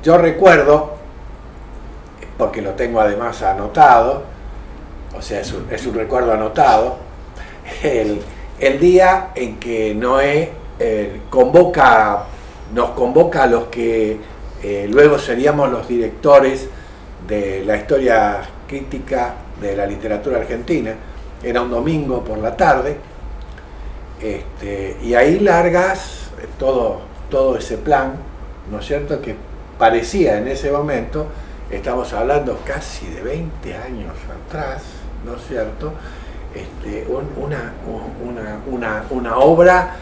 yo recuerdo, porque lo tengo además anotado, o sea, es un recuerdo anotado, el día en que Noé nos convoca a los que luego seríamos los directores de la historia crítica de la literatura argentina. Era un domingo por la tarde, y ahí largas todo ese plan, ¿no es cierto?, que parecía en ese momento, estamos hablando casi de 20 años atrás, ¿no es cierto?, una obra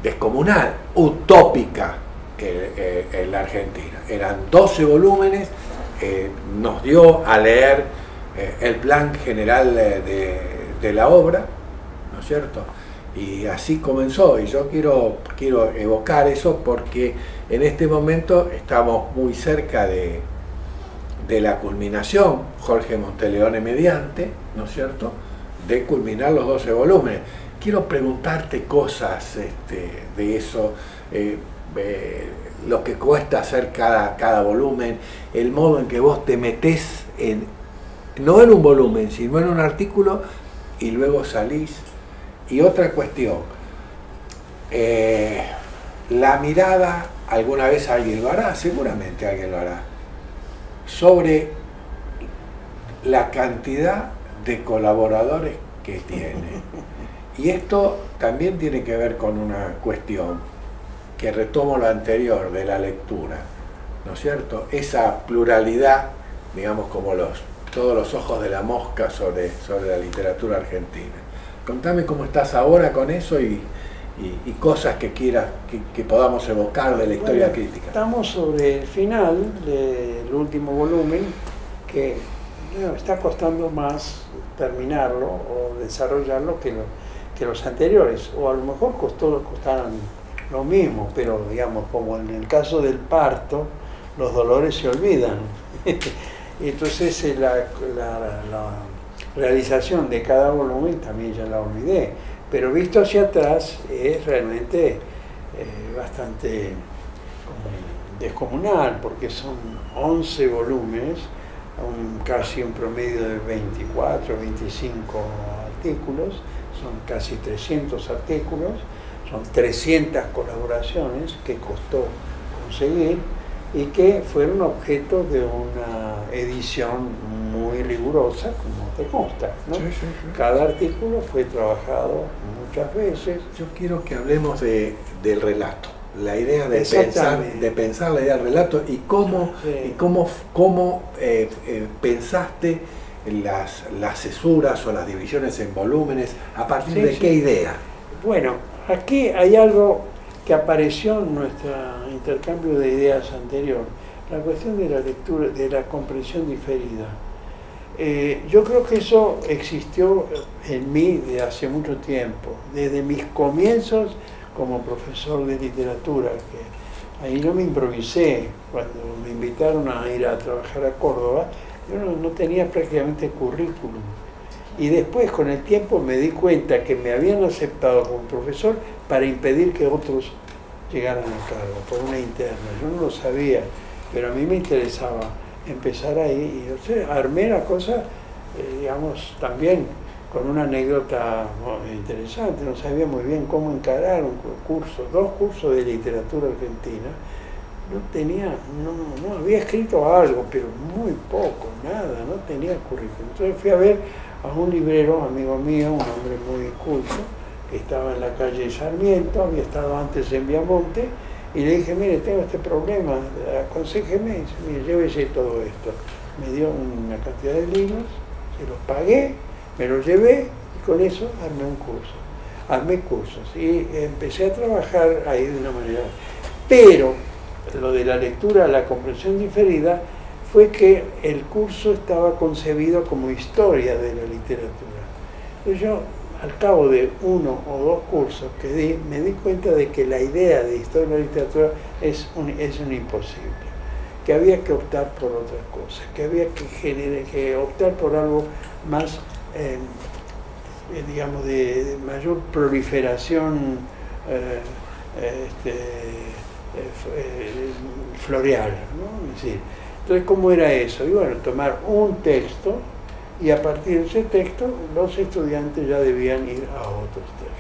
descomunal, utópica en la Argentina. Eran 12 volúmenes, nos dio a leer el plan general de la obra, ¿no es cierto? Y así comenzó, y yo quiero evocar eso porque en este momento estamos muy cerca de la culminación, Jorge Monteleone mediante, ¿no es cierto?, de culminar los 12 volúmenes. Quiero preguntarte cosas de eso, lo que cuesta hacer cada volumen, el modo en que vos te metés no en un volumen, sino en un artículo y luego salís. Y otra cuestión, la mirada, alguna vez alguien lo hará, seguramente alguien lo hará, sobre la cantidad de colaboradores que tiene. Y esto también tiene que ver con una cuestión que retomo lo anterior de la lectura, ¿no es cierto? Esa pluralidad, digamos, como todos los ojos de la mosca sobre la literatura argentina. Contame cómo estás ahora con eso y cosas que quieras que podamos evocar de la historia crítica. Estamos sobre el final del último volumen, que está costando más terminarlo o desarrollarlo que los anteriores, o a lo mejor costaron lo mismo, pero digamos, como en el caso del parto, los dolores se olvidan. Entonces la realización de cada volumen también ya la olvidé, pero visto hacia atrás es realmente bastante descomunal, porque son 11 volúmenes, casi un promedio de 24, 25 artículos, son casi 300 artículos, son 300 colaboraciones que costó conseguir y que fueron objeto de una edición muy rigurosa, como te consta, ¿no? Sí, sí, sí. Cada artículo fue trabajado muchas veces. Yo quiero que hablemos del relato, la idea de pensar la idea del relato y cómo, pensaste las cesuras o las divisiones en volúmenes, a partir de qué idea. Bueno, aquí hay algo que apareció en nuestro intercambio de ideas anterior, la cuestión de la lectura, de la comprensión diferida. Yo creo que eso existió en mí de hace mucho tiempo, desde mis comienzos como profesor de literatura, que ahí no me improvisé. Cuando me invitaron a ir a trabajar a Córdoba, yo no tenía prácticamente currículum. Y después, con el tiempo, me di cuenta que me habían aceptado como profesor para impedir que otros llegaran a cargo, por una interna. Yo no lo sabía, pero a mí me interesaba empezar ahí. Y yo sé, armé la cosa, digamos, también con una anécdota interesante. No sabía muy bien cómo encarar un curso, 2 cursos de literatura argentina. No había escrito algo, pero muy poco, nada, no tenía currículum. Entonces fui a ver a un librero, amigo mío, un hombre muy culto, que estaba en la calle Sarmiento, había estado antes en Viamonte, y le dije, mire, tengo este problema, aconséjeme, y dice, mire, llévese todo esto. Me dio una cantidad de libros, se los pagué, me los llevé, y con eso armé un curso. Armé cursos, y empecé a trabajar ahí de una manera. Pero lo de la lectura, la comprensión diferida, fue que el curso estaba concebido como historia de la literatura. Entonces yo, al cabo de 1 o 2 cursos que di, me di cuenta de que la idea de historia de la literatura es un imposible, que había que optar por otras cosas, que había que optar por algo más, digamos, de mayor proliferación Floreal, ¿no? Es decir, entonces, ¿cómo era eso? Y bueno, tomar un texto y a partir de ese texto los estudiantes ya debían ir a otros textos.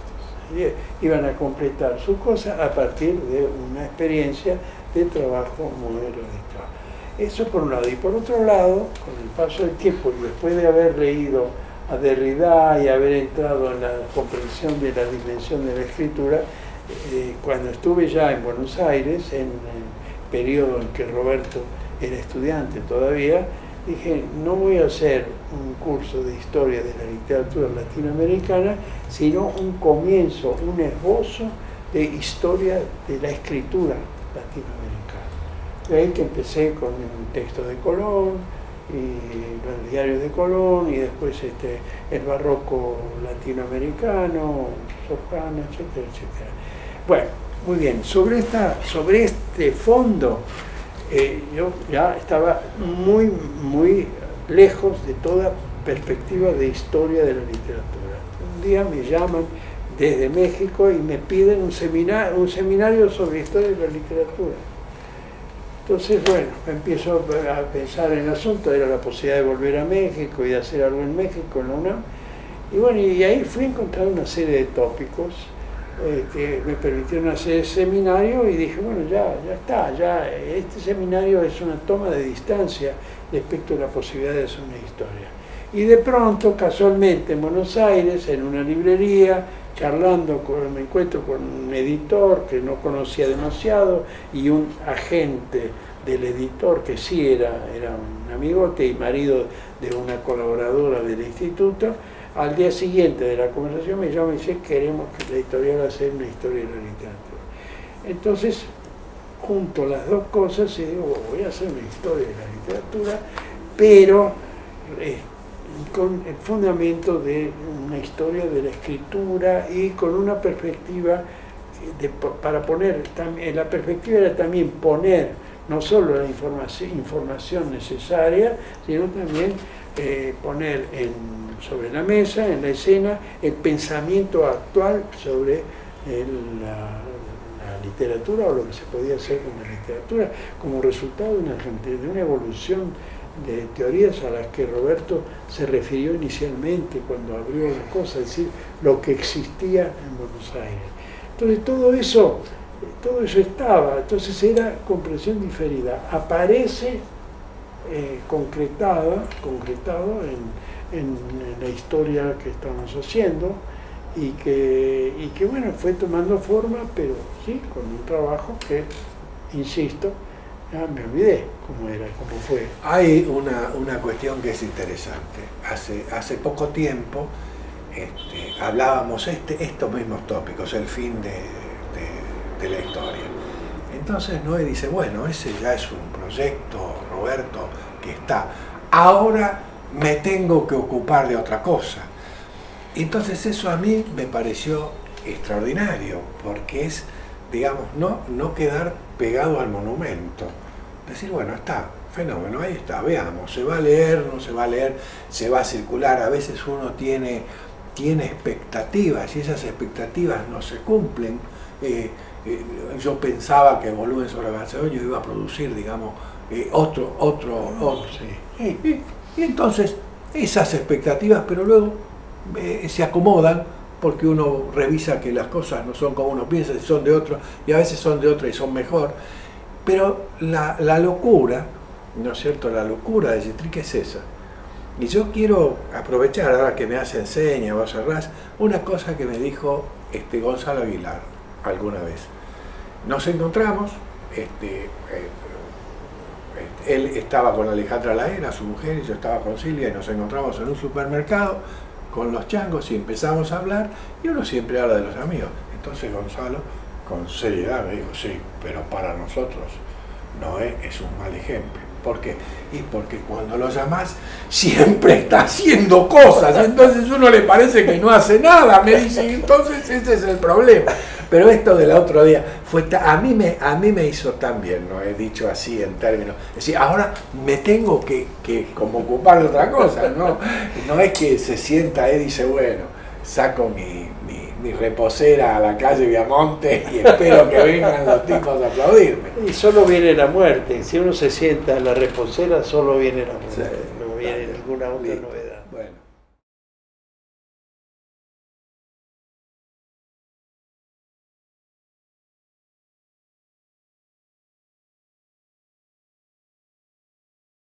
Y iban a completar su cosa a partir de una experiencia de trabajo muy radical. Eso por un lado. Y por otro lado, con el paso del tiempo y después de haber leído a Derrida y haber entrado en la comprensión de la dimensión de la escritura, cuando estuve ya en Buenos Aires, en el periodo en que Roberto era estudiante todavía, dije, no voy a hacer un curso de historia de la literatura latinoamericana, sino un comienzo, un esbozo de historia de la escritura latinoamericana. De ahí que empecé con un texto de Colón, y los diarios de Colón, y después el barroco latinoamericano, Sojana, etcétera, etcétera. Bueno, muy bien, sobre este fondo, yo ya estaba muy lejos de toda perspectiva de historia de la literatura. Un día me llaman desde México y me piden un seminario sobre historia de la literatura. Entonces, bueno, empiezo a pensar en el asunto, era la posibilidad de volver a México y de hacer algo en México, en la UNAM. Y bueno, y ahí fui a encontrar una serie de tópicos que me permitieron hacer el seminario y dije, bueno, ya está, este seminario es una toma de distancia respecto a la posibilidad de hacer una historia. Y de pronto, casualmente, en Buenos Aires, en una librería, charlando, me encuentro con un editor que no conocía demasiado y un agente del editor que sí era un amigote y marido de una colaboradora del instituto. Al día siguiente de la conversación me llama y dice, queremos que la editorial haga una historia de la literatura. Entonces, junto las dos cosas y digo, voy a hacer una historia de la literatura, pero con el fundamento de una historia de la escritura y con una perspectiva para poner, la perspectiva era también poner no solo la información necesaria, sino también poner sobre la mesa, en la escena, el pensamiento actual sobre la literatura o lo que se podía hacer con la literatura como resultado de una evolución de teorías a las que Roberto se refirió inicialmente cuando abrió la cosa, es decir, lo que existía en Buenos Aires. Entonces todo eso estaba, entonces era comprensión diferida, aparece concretado en la historia que estamos haciendo y que bueno, fue tomando forma, pero sí, con un trabajo que, insisto, ya me olvidé cómo era, cómo fue. Hay una cuestión que es interesante. Hace poco tiempo hablábamos estos mismos tópicos, el fin de la historia. Entonces Noé dice, bueno, ese ya es un proyecto, Roberto, que está. Ahora me tengo que ocupar de otra cosa. Entonces eso a mí me pareció extraordinario, porque es, digamos, no quedar pegado al monumento. Decir, bueno, está, fenómeno, ahí está, veamos, se va a leer, no se va a leer, se va a circular. A veces uno tiene expectativas y esas expectativas no se cumplen. Yo pensaba que Volumen sobre Macedonio iba a producir, digamos, otro. Sí. Y entonces esas expectativas, pero luego se acomodan porque uno revisa que las cosas no son como uno piensa, son de otro, y a veces son de otro y son mejor. Pero la locura, ¿no es cierto? La locura de Gitry es esa. Y yo quiero aprovechar, ahora que me hace señas, vos cerrás, una cosa que me dijo Gonzalo Aguilar alguna vez. Nos encontramos, él estaba con Alejandra Laera, su mujer, y yo estaba con Silvia, y nos encontramos en un supermercado con los changos y empezamos a hablar, y uno siempre habla de los amigos. Entonces Gonzalo, con seriedad, me dijo, sí, pero para nosotros Noé es un mal ejemplo. ¿Por qué? Y porque cuando lo llamás siempre está haciendo cosas, entonces uno le parece que no hace nada, me dice, y entonces ese es el problema. Pero esto del otro día a mí me hizo tan bien, ¿no? He dicho así en términos, es decir, ahora me tengo que como ocupar de otra cosa, ¿no? No es que se sienta y dice, bueno, saco mi mi reposera a la calle Viamonte y espero que vengan los tipos a aplaudirme. Y solo viene la muerte. Si uno se sienta en la reposera, solo viene la muerte. Sí. No viene ninguna otra Listo. novedad.